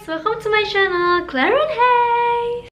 welcome to my channel, Clara and Hayes.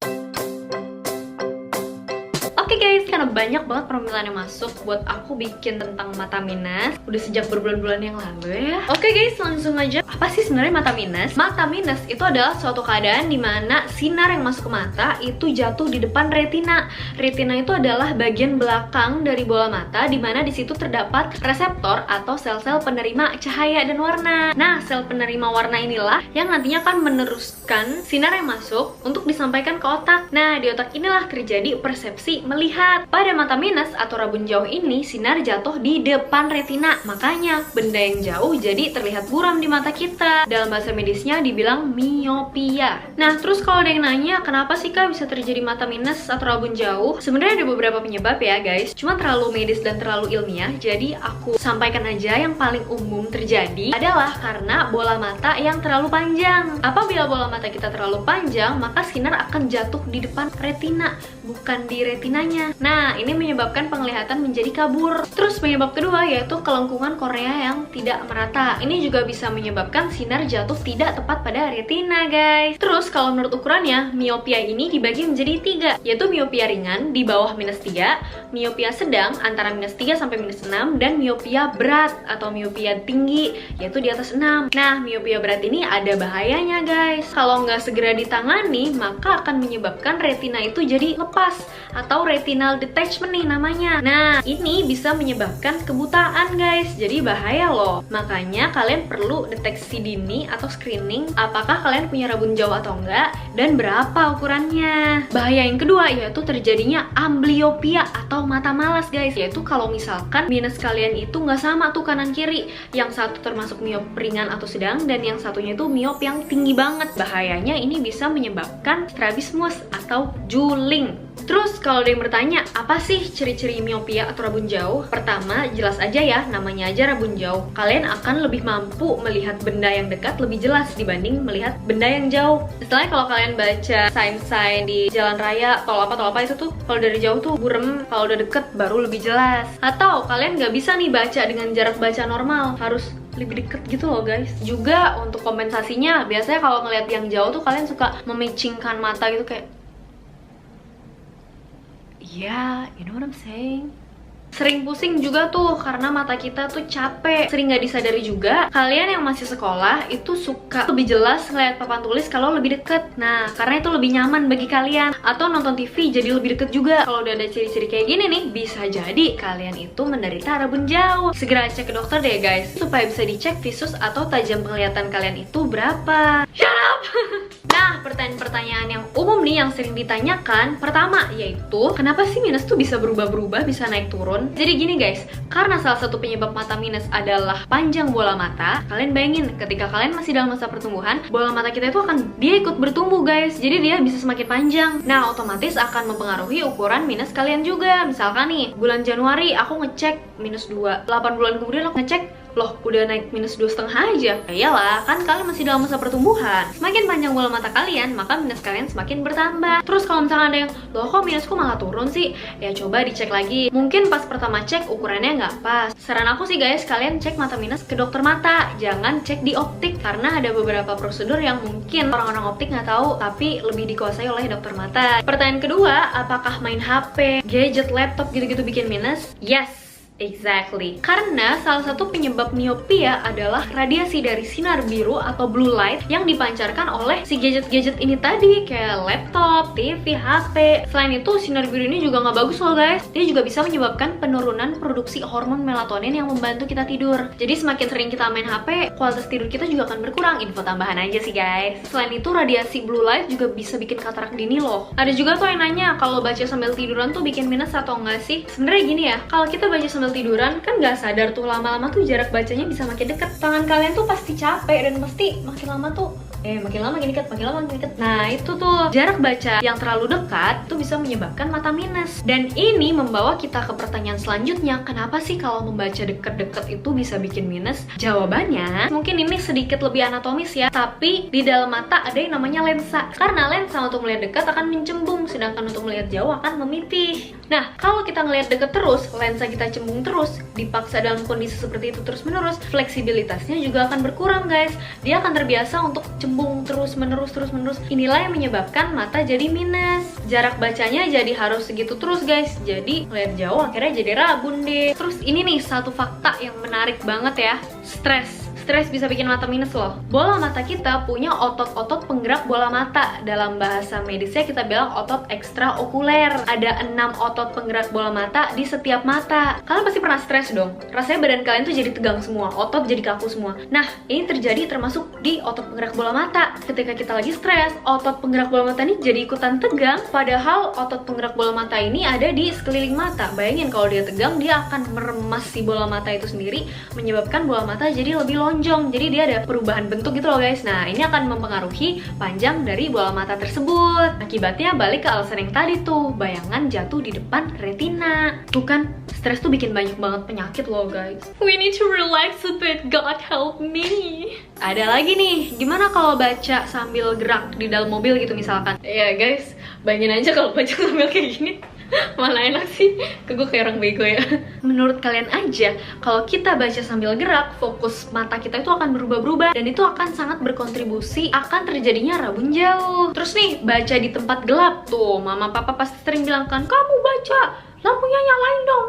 Oke guys, karena banyak banget permintaan yang masuk buat aku bikin tentang mata minus. Udah sejak berbulan-bulan yang lalu ya. Oke guys, langsung aja. Apa sih sebenarnya mata minus? Mata minus itu adalah suatu keadaan dimana sinar yang masuk ke mata itu jatuh di depan retina. Retina itu adalah bagian belakang dari bola mata, dimana di situ terdapat reseptor atau sel-sel penerima cahaya dan warna. Nah, sel penerima warna inilah yang nantinya akan meneruskan sinar yang masuk untuk disampaikan ke otak. Nah, di otak inilah terjadi persepsi melihat. Pada mata minus atau rabun jauh ini, sinar jatuh di depan retina. Makanya, benda yang jauh jadi terlihat buram di mata kita. Dalam bahasa medisnya dibilang miopia. Nah, terus kalau ada yang nanya, kenapa sih Kak bisa terjadi mata minus atau rabun jauh? Sebenarnya ada beberapa penyebab ya guys. Cuma terlalu medis dan terlalu ilmiah, jadi aku sampaikan aja yang paling umum terjadi adalah karena bola mata yang terlalu panjang. Apabila bola mata kita terlalu panjang, maka sinar akan jatuh di depan retina, bukan di retinanya. Nah, ini menyebabkan penglihatan menjadi kabur. Terus penyebab kedua yaitu kelengkungan kornea yang tidak merata. Ini juga bisa menyebabkan sinar jatuh tidak tepat pada retina, guys. Terus kalau menurut ukurannya, miopia ini dibagi menjadi 3, yaitu miopia ringan di bawah -3, miopia sedang antara -3 sampai -6, dan miopia berat atau miopia tinggi yaitu di atas 6. Nah, miopia berat ini ada bahayanya, guys. Kalau nggak segera ditangani, maka akan menyebabkan retina itu jadi lepas atau retinal detachment nih namanya. Nah, ini bisa menyebabkan kebutaan, guys. Jadi bahaya loh. Makanya kalian perlu deteksi dini atau screening apakah kalian punya rabun jauh atau enggak dan berapa ukurannya. Bahaya yang kedua yaitu terjadinya amblyopia atau mata malas, guys. Yaitu kalau misalkan minus kalian itu nggak sama tuh kanan kiri. Yang satu termasuk miop ringan atau sedang dan yang satunya itu miop yang tinggi banget. Bahayanya ini bisa menyebabkan strabismus atau juling. Terus kalau ada yang bertanya, apa sih ciri-ciri miopia atau rabun jauh? Pertama, jelas aja ya, namanya aja rabun jauh. Kalian akan lebih mampu melihat benda yang dekat lebih jelas dibanding melihat benda yang jauh. Istilahnya kalau kalian baca sign-sign di jalan raya, tol apa itu tuh, kalau dari jauh tuh burem, kalau udah deket baru lebih jelas. Atau kalian nggak bisa nih baca dengan jarak baca normal, harus lebih deket gitu loh guys. Juga untuk kompensasinya, biasanya kalau ngeliat yang jauh tuh kalian suka memicingkan mata gitu kayak yeah, you know what I'm saying? Sering pusing juga tuh karena mata kita tuh capek. Sering nggak disadari juga, kalian yang masih sekolah itu suka lebih jelas ngeliat papan tulis kalau lebih deket. Nah, karena itu lebih nyaman bagi kalian. Atau nonton TV jadi lebih deket juga. Kalau udah ada ciri-ciri kayak gini nih, bisa jadi kalian itu menderita rabun jauh. Segera cek ke dokter deh guys, supaya bisa dicek visus atau tajam penglihatan kalian itu berapa. Shut up! Nah, pertanyaan-pertanyaan yang umum nih yang sering ditanyakan, pertama yaitu kenapa sih minus tuh bisa berubah-berubah, bisa naik turun? Jadi gini guys, karena salah satu penyebab mata minus adalah panjang bola mata. Kalian bayangin ketika kalian masih dalam masa pertumbuhan, bola mata kita itu dia ikut bertumbuh guys. Jadi dia bisa semakin panjang. Nah, otomatis akan mempengaruhi ukuran minus kalian juga. Misalkan nih, bulan Januari aku ngecek -2, 8 bulan kemudian aku ngecek, loh udah naik -2,5 aja. Ya iyalah, kan kalian masih dalam masa pertumbuhan. Semakin panjang bola mata kalian, maka minus kalian semakin bertambah. Terus kalau misalnya ada yang, loh kok minusku malah turun sih? Ya coba dicek lagi. Mungkin pas pertama cek ukurannya nggak pas. Saran aku sih guys, kalian cek mata minus ke dokter mata. Jangan cek di optik, karena ada beberapa prosedur yang mungkin orang-orang optik nggak tahu, tapi lebih dikuasai oleh dokter mata. Pertanyaan kedua, apakah main HP, gadget, laptop gitu-gitu bikin minus? Yes! Exactly. Karena salah satu penyebab miopia adalah radiasi dari sinar biru atau blue light yang dipancarkan oleh si gadget-gadget ini tadi, kayak laptop, TV, HP. Selain itu, sinar biru ini juga nggak bagus loh guys. Dia juga bisa menyebabkan penurunan produksi hormon melatonin yang membantu kita tidur. Jadi semakin sering kita main HP, kualitas tidur kita juga akan berkurang. Info tambahan aja sih guys. Selain itu, radiasi blue light juga bisa bikin katarak dini loh. Ada juga tuh yang nanya, kalau baca sambil tiduran tuh bikin minus atau enggak sih? Sebenarnya gini ya, kalau kita baca sambil tiduran kan nggak sadar tuh lama-lama tuh jarak bacanya bisa makin deket. Tangan kalian tuh pasti capek dan pasti makin lama tuh makin lama makin dekat, makin lama makin dekat. Nah, itu tuh jarak baca yang terlalu dekat tuh bisa menyebabkan mata minus. Dan ini membawa kita ke pertanyaan selanjutnya, kenapa sih kalau membaca deket-deket itu bisa bikin minus? Jawabannya, mungkin ini sedikit lebih anatomis ya, tapi di dalam mata ada yang namanya lensa. Karena lensa untuk melihat dekat akan mencembung, sedangkan untuk melihat jauh akan memipih. Nah, kalau kita ngelihat deket terus, lensa kita cembung terus, dipaksa dalam kondisi seperti itu terus-menerus, fleksibilitasnya juga akan berkurang guys. Dia akan terbiasa untuk cembung terus terus-menerus. Inilah yang menyebabkan mata jadi minus. Jarak bacanya jadi harus segitu terus guys. Jadi ngeliat jauh akhirnya jadi rabun deh. Terus ini nih satu fakta yang menarik banget ya. Stres bisa bikin mata minus loh. Bola mata kita punya otot-otot penggerak bola mata. Dalam bahasa medisnya kita bilang otot ekstraokuler. Ada 6 otot penggerak bola mata di setiap mata. Kalian pasti pernah stres dong. Rasanya badan kalian tuh jadi tegang semua, otot jadi kaku semua. Nah, ini terjadi termasuk di otot penggerak bola mata. Ketika kita lagi stres, otot penggerak bola mata ini jadi ikutan tegang. Padahal otot penggerak bola mata ini ada di sekeliling mata. Bayangin kalau dia tegang, dia akan meremas si bola mata itu sendiri, menyebabkan bola mata jadi lebih lonjong. Jadi dia ada perubahan bentuk gitu loh guys. Nah, ini akan mempengaruhi panjang dari bola mata tersebut. Akibatnya balik ke alasan yang tadi tuh, bayangan jatuh di depan retina. Tuh kan, stres tuh bikin banyak banget penyakit loh guys. We need to relax a bit, God help me. Ada lagi nih, gimana kalau baca sambil gerak di dalam mobil gitu misalkan. Ya guys, bayangin aja kalau baca sambil kayak gini. Mana enak sih, gue kayak orang bego ya. Menurut kalian aja, kalau kita baca sambil gerak, fokus mata kita itu akan berubah-ubah, dan itu akan sangat berkontribusi akan terjadinya rabun jauh. Terus nih, baca di tempat gelap tuh, mama papa pasti sering bilang kan, kamu baca, lampunya nyalain dong,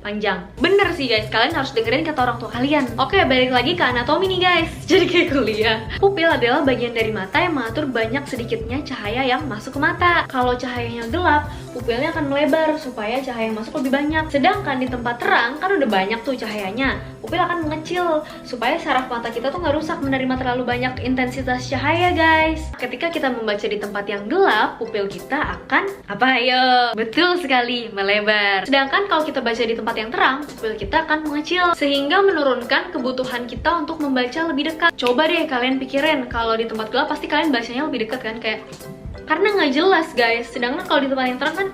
panjang. Bener sih guys, kalian harus dengerin kata orang tua kalian. Oke, balik lagi ke anatomi nih guys. Jadi kayak kuliah. Pupil adalah bagian dari mata yang mengatur banyak sedikitnya cahaya yang masuk ke mata. Kalau cahayanya gelap, pupilnya akan melebar supaya cahaya yang masuk lebih banyak. Sedangkan di tempat terang, kan udah banyak tuh cahayanya, pupil akan mengecil supaya saraf mata kita tuh nggak rusak menerima terlalu banyak intensitas cahaya guys. Ketika kita membaca di tempat yang gelap, pupil kita akan apa ayo? Betul sekali, melebar. Sedangkan kalau kita baca di tempat yang terang, pupil kita akan mengecil sehingga menurunkan kebutuhan kita untuk membaca lebih dekat. Coba deh kalian pikirin, kalau di tempat gelap pasti kalian bacanya lebih dekat kan, kayak karena nggak jelas guys. Sedangkan kalau di tempat yang terang kan,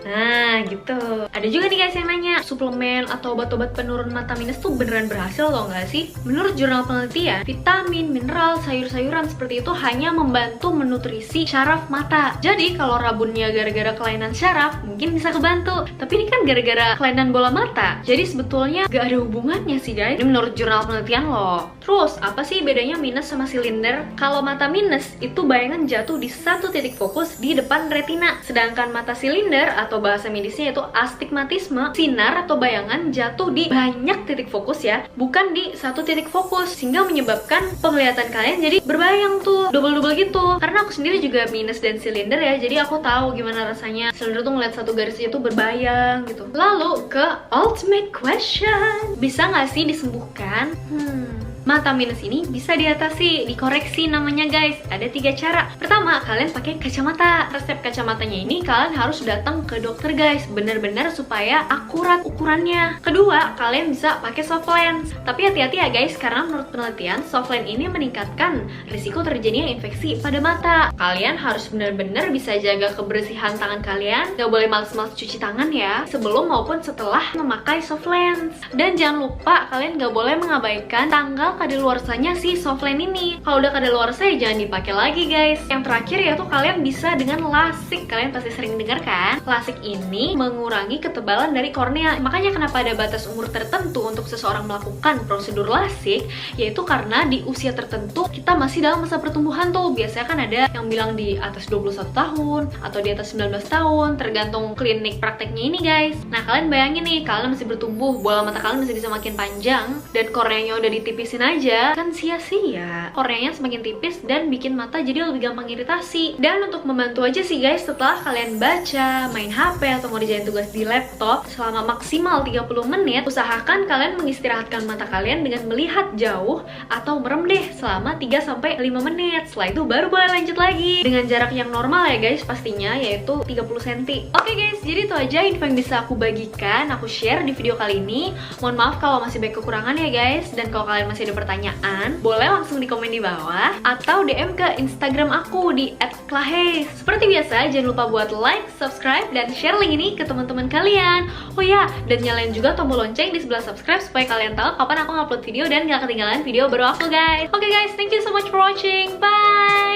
nah gitu. Ada juga nih guys yang nanya, suplemen atau obat-obat penurun mata minus tuh beneran berhasil atau enggak sih? Menurut jurnal penelitian, vitamin, mineral, sayur-sayuran seperti itu hanya membantu menutrisi syaraf mata. Jadi kalau rabunnya gara-gara kelainan syaraf, mungkin bisa kebantu. Tapi ini kan gara-gara kelainan bola mata. Jadi sebetulnya gak ada hubungannya sih guys. Ini menurut jurnal penelitian loh. Terus, apa sih bedanya minus sama silinder? Kalau mata minus, itu bayangan jatuh di satu titik fokus di depan retina. Sedangkan mata silinder atau bahasa medisnya itu astigmatisme, sinar atau bayangan jatuh di banyak titik fokus ya, bukan di satu titik fokus, sehingga menyebabkan penglihatan kalian jadi berbayang tuh, double-double gitu. Karena aku sendiri juga minus dan silinder ya, jadi aku tahu gimana rasanya silinder tuh ngeliat satu garis itu berbayang gitu. Lalu ke ultimate question, bisa nggak sih disembuhkan? Mata minus ini bisa diatasi, dikoreksi namanya guys. Ada 3 cara. Pertama, kalian pakai kacamata. Resep kacamatanya ini kalian harus datang ke dokter guys, bener-bener supaya akurat ukurannya. Kedua, kalian bisa pakai soft lens. Tapi hati-hati ya guys, karena menurut penelitian soft lens ini meningkatkan risiko terjadinya infeksi pada mata. Kalian harus bener-bener bisa jaga kebersihan tangan kalian. Gak boleh males-males cuci tangan ya, sebelum maupun setelah memakai soft lens. Dan jangan lupa kalian gak boleh mengabaikan tanggal kadaluarsanya si soft lens ini. Kalau udah kadaluarsa ya jangan dipakai lagi guys. Yang terakhir yaitu kalian bisa dengan LASIK. Kalian pasti sering dengar kan? LASIK ini mengurangi ketebalan dari kornea. Makanya kenapa ada batas umur tertentu untuk seseorang melakukan prosedur LASIK, yaitu karena di usia tertentu kita masih dalam masa pertumbuhan tuh. Biasanya kan ada yang bilang di atas 21 tahun atau di atas 19 tahun, tergantung klinik prakteknya ini guys. Nah, kalian bayangin nih, kalian masih bertumbuh, bola mata kalian masih bisa makin panjang, dan korneanya udah ditipisin aja, kan sia-sia. Korneanya semakin tipis dan bikin mata jadi lebih gampang iritasi. Dan untuk membantu aja sih guys, setelah kalian baca, main HP, atau mau dijain tugas di laptop selama maksimal 30 menit, usahakan kalian mengistirahatkan mata kalian dengan melihat jauh atau merem deh selama 3-5 menit. Setelah itu baru boleh lanjut lagi dengan jarak yang normal ya guys, pastinya yaitu 30 cm. Oke guys, jadi itu aja info yang bisa aku bagikan, aku share di video kali ini. Mohon maaf kalau masih banyak kekurangan ya guys, dan kalau kalian masih ada pertanyaan, boleh langsung di komen di bawah atau DM ke Instagram aku di @klahes. Seperti biasa, jangan lupa buat like, subscribe, dan share link ini ke teman-teman kalian. Oh ya, dan nyalain juga tombol lonceng di sebelah subscribe supaya kalian tahu kapan aku ngupload video dan gak ketinggalan video baru aku guys. Oke guys, thank you so much for watching. Bye!